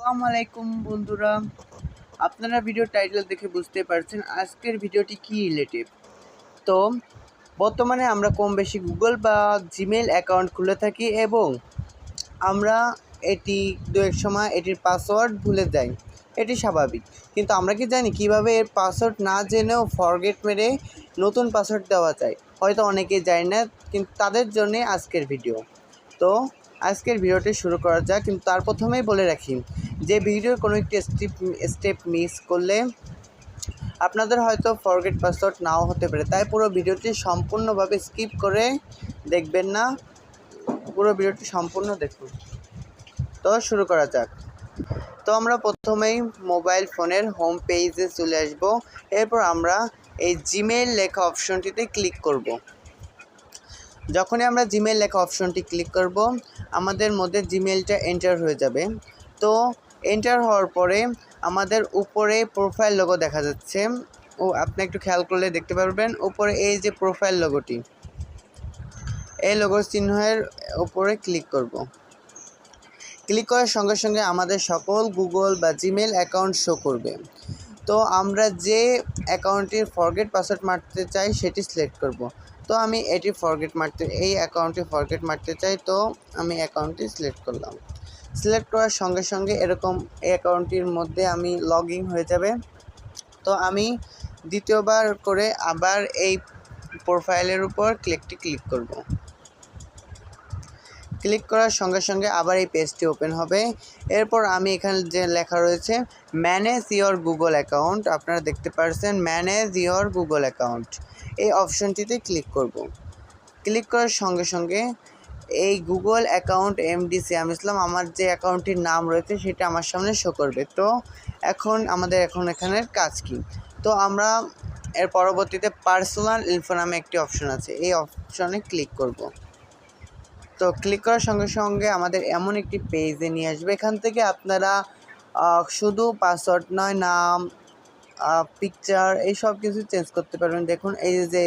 আসসালামু আলাইকুম বন্ধুরা, আপনারা ভিডিও টাইটেল দেখে বুঝতে পারছেন আজকের ভিডিওটি কি রিলেটিভ। তো বর্তমানে আমরা কম বেশি গুগল বা জিমেল অ্যাকাউন্ট খুলে থাকি এবং আমরা এটি দু এক সময় এটির পাসওয়ার্ড ভুলে যাই, এটি স্বাভাবিক। কিন্তু আমরা কি জানি কিভাবে এর পাসওয়ার্ড না জেনেও ফরগেট মেরে নতুন পাসওয়ার্ড দেওয়া যায়? হয়তো অনেকেই জানে না, কিন্তু তাদের জন্যে আজকের ভিডিও। তো আজকের ভিডিওটি শুরু করা যাক, কিন্তু তার প্রথমেই বলে রাখি যে ভিডিওর কোনো একটি স্টেপ মিস করলে আপনাদের হয়তো ফরগেট পাসওয়ার্ড নাও হতে পারে, তাই পুরো ভিডিওটি সম্পূর্ণভাবে স্কিপ করে দেখবেন না, পুরো ভিডিওটি সম্পূর্ণ দেখুন। তো শুরু করা যাক। তো আমরা প্রথমেই মোবাইল ফোনের হোম পেজে চলে আসব। এরপর আমরা এই জিমেইল লেখা অপশনটিতে ক্লিক করব। যখনই আমরা জিমেইল লেখা অপশনটি ক্লিক করব, আমাদের মধ্যে জিমেইলটা এন্টার হয়ে যাবে। তো এন্টার হওয়ার পরে আমাদের উপরে প্রোফাইল লোগো দেখা যাচ্ছে, ও আপনি একটু খেয়াল করলে দেখতে পারবেন উপরে এই যে প্রোফাইল লোগোটি, এই লোগোর চিহ্নের উপরে ক্লিক করব। ক্লিক করার সঙ্গে সঙ্গে আমাদের সকল গুগল বা জিমেইল অ্যাকাউন্ট শো করবে। তো আমরা যে অ্যাকাউন্টটির ফরগেট পাসওয়ার্ড মারতে চাই সেটি সিলেক্ট করব। তো আমি এই অ্যাকাউন্টটি ফরগেট মারতে চাই, তো আমি অ্যাকাউন্টটি সিলেক্ট করলাম। সিলেক্ট করার সঙ্গে সঙ্গে এরকম এই অ্যাকাউন্টটির মধ্যে আমি লগ ইন হয়ে যাবে। তো আমি দ্বিতীয়বার করে আবার এই প্রোফাইলের উপর ক্লিক করব। ক্লিক করার সঙ্গে সঙ্গে আবার এই পেজটি ওপেন হবে। এরপর আমি এখানে যে লেখা রয়েছে ম্যানেজ ইওর গুগল অ্যাকাউন্ট, আপনারা দেখতে পাচ্ছেন ম্যানেজ ইওর গুগল অ্যাকাউন্ট, এই অপশনটিতে ক্লিক করব। ক্লিক করার সঙ্গে সঙ্গে এই গুগল অ্যাকাউন্ট এমডি সিয়াম ইসলাম, আমার যে অ্যাকাউন্টটির নাম রয়েছে সেটা আমার সামনে শো করবে। তো আমাদের এখানের কাজ কি? তো আমরা এর পরবর্তীতে পার্সোনাল ইনফো নামে একটি অপশন আছে, এই অপশনে ক্লিক করব। তো ক্লিক করার সঙ্গে সঙ্গে আমাদের এমন একটি পেজে নিয়ে আসবে। এখান থেকে আপনারা শুধু পাসওয়ার্ড নয়, নাম, পিকচার, এই সব কিছু চেঞ্জ করতে পারবেন। দেখুন এই যে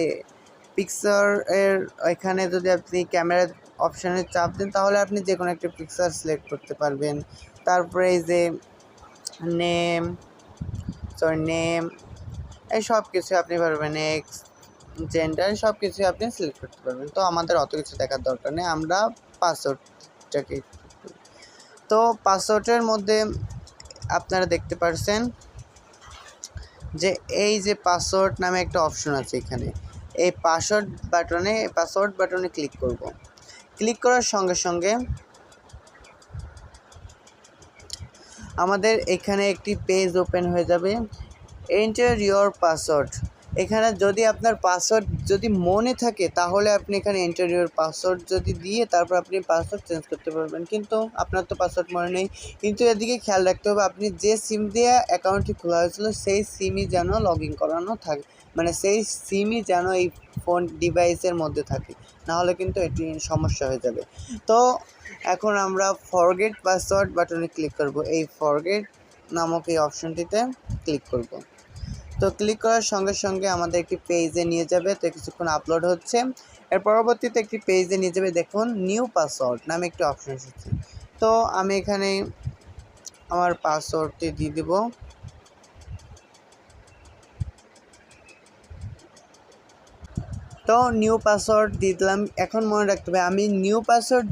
পিকচার এর এখানে যদি আপনি ক্যামেরা অপশানে চাপ দেন তাহলে আপনি যে কোনো একটা পিকচার সিলেক্ট করতে পারবেন। তারপরে এই যে নেম এই সব কিছু আপনি পারবেন, এক্স, জেন্ডার, সব কিছু আপনি সিলেক্ট করতে পারবেন। তো আমাদের অত কিছু দেখার দরকার নেই, আমরা পাসওয়ার্ডটাকে, তো পাসওয়ার্ডের মধ্যে আপনারা দেখতে পাচ্ছেন যে এই যে পাসওয়ার্ড নামে একটা অপশন আছে, এখানে এই পাসওয়ার্ড বাটনে ক্লিক করব। ক্লিক করার সঙ্গে সঙ্গে আমাদের এখানে একটি পেজ ওপেন হয়ে যাবে, এন্টার ইওর পাসওয়ার্ড। এখানে যদি আপনার পাসওয়ার্ড যদি মনে থাকে তাহলে আপনি এখানে এন্টার ইওর পাসওয়ার্ড যদি দিয়ে তারপর আপনি পাসওয়ার্ড চেঞ্জ করতে পারবেন, কিন্তু আপনার তো পাসওয়ার্ড মনে নেই। কিন্তু এদিকে খেয়াল রাখতে হবে আপনি যে সিম দিয়ে অ্যাকাউন্টটি খোলা হয়েছিল সেই সিমই যেন লগ ইন করানো থাকে, মানে সেই সিমই যেন এই ফোন ডিভাইসের মধ্যে থাকে, নাহলে কিন্তু এটি সমস্যা হয়ে যাবে। তো এখন আমরা ফরগেট পাসওয়ার্ড বাটনে ক্লিক করব, এই ফরগেট নামক এই অপশনটিতে ক্লিক করব। তো ক্লিক করার সঙ্গে সঙ্গে আমাদের একটি পেজে নিয়ে যাবে। তো কিছুক্ষণ আপলোড হচ্ছে, এর পরবর্তীতে একটি পেজে নিয়ে যাবে। দেখুন নিউ পাসওয়ার্ড নামে একটি অপশন এসেছে। তো আমি এখানে আমার পাসওয়ার্ডটি দিয়ে দেব। তো নিউ পাসওয়ার্ড দিয়ে দিলাম। এখন মনে রাখতে হবে আমি নিউ পাসওয়ার্ড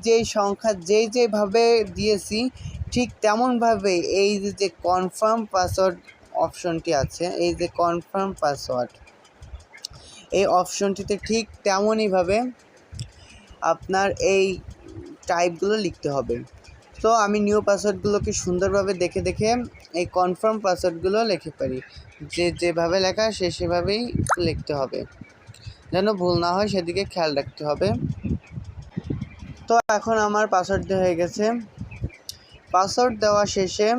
যেই সংখ্যা যেইভাবে দিয়েছি ঠিক তেমনভাবে এই যে কনফার্ম পাসওয়ার্ড অপশনটি আছে, এই যে কনফার্ম পাসওয়ার্ড এই অপশনটিতে ঠিক তেমনইভাবে আপনার এই টাইপগুলো লিখতে হবে। তো আমি নিউ পাসওয়ার্ডগুলোকে সুন্দরভাবে দেখে দেখে এই কনফার্ম পাসওয়ার্ডগুলো লিখে পারি, যেভাবে লেখা সেভাবেই লিখতে হবে, যেন ভুল না হয় সেদিকে খেয়াল রাখতে হবে। তো এখন আমার পাসওয়ার্ড দেওয়া হয়ে গেছে। পাসওয়ার্ড দেওয়া শেষে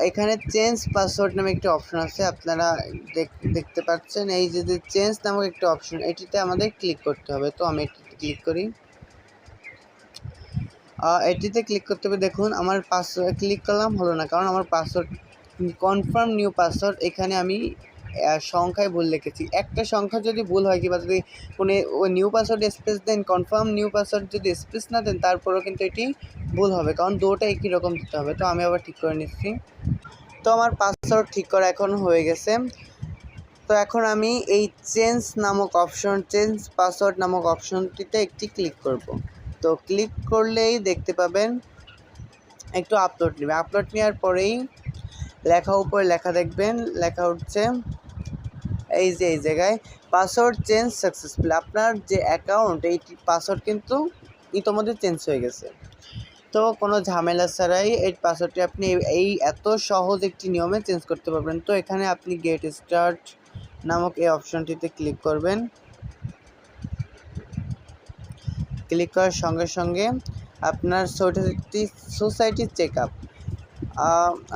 এখানে চেঞ্জ পাসওয়ার্ড নামে একটি অপশন আছে, আপনারা দেখতে পাচ্ছেন এই যে চেঞ্জ নামক একটি অপশন, এটিতে আমাদের ক্লিক করতে হবে। তো আমি এটিতে ক্লিক করি। এটিতে ক্লিক করতে হবে। দেখুন আমার পাসওয়ার্ড ক্লিক করলাম, হলো না, কারণ আমার পাসওয়ার্ড কনফার্ম নিউ পাসওয়ার্ড এখানে আমি সংখ্যায় ভুল লিখেছি। একটা সংখ্যা যদি ভুল হয় কিংবা যদি কোনো নিউ পাসওয়ার্ড স্পেস দেন, কনফার্ম নিউ পাসওয়ার্ড যদি স্পেস না দেন, তারপরেও কিন্তু এটি ভুল হবে, কারণ দুটোটা একই রকম দিতে হবে। তো আমি আবার ঠিক করে নিচ্ছি। তো আমার পাসওয়ার্ড ঠিক করা এখন হয়ে গেছে। তো এখন আমি এই চেঞ্জ পাসওয়ার্ড নামক অপশনটিতে একটি ক্লিক করব। তো ক্লিক করলেই দেখতে পাবেন একটু আপলোড নেবে। আপলোড নেওয়ার পরেই উপরে লেখা দেখবেন, লেখা উঠছে এই জায়গায় পাসওয়ার্ড চেঞ্জ সাকসেসফুল। আপনার যে অ্যাকাউন্ট, এই পাসওয়ার্ড কিন্তু ইতোমধ্যে চেঞ্জ হয়ে গেছে। তো কোনো ঝামেলা ছাড়াই এই পাসওয়ার্ডটি আপনি এই এত সহজ একটি নিয়মে চেঞ্জ করতে পারবেন। তো এখানে আপনি গেট স্টার্ট নামক এই অপশনটিতে ক্লিক করবেন। ক্লিক করার সঙ্গে সঙ্গে আপনার সোসাইটি চেক আপ,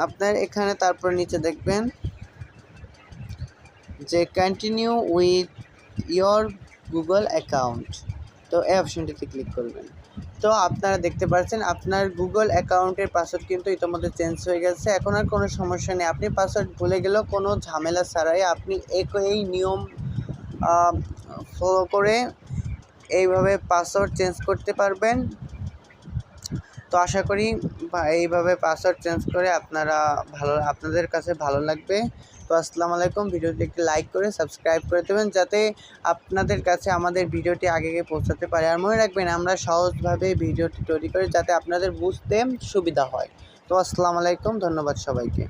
আপনার এখানে তারপর নিচে দেখবেন যে continue with your Google account. তো এই অপশনটিতে ক্লিক করবেন। তো আপনারা দেখতে পাচ্ছেন আপনার গুগল অ্যাকাউন্টের পাসওয়ার্ড কিন্তু ইতিমধ্যে চেঞ্জ হয়ে গেছে। এখন আর কোনো সমস্যা নেই। আপনি পাসওয়ার্ড ভুলে গেলেও কোনো ঝামেলা ছাড়াই আপনি এই নিয়ম ফলো করে এইভাবে পাসওয়ার্ড চেঞ্জ করতে পারবেন। তো আশা করি এইভাবে পাসওয়ার্ড চেঞ্জ করে আপনাদের কাছে ভালো লাগবে। তো আসসালামু আলাইকুম। ভিডিওটি একটি লাইক করে সাবস্ক্রাইব করে দেবেন, যাতে আপনাদের কাছে আমাদের ভিডিওটি আগে পৌঁছাতে পারে। আর মনে রাখবেন, আমরা সহজভাবে ভিডিওটি তৈরি করি যাতে আপনাদের বুঝতে সুবিধা হয়। তো আসসালামু আলাইকুম, ধন্যবাদ সবাইকে।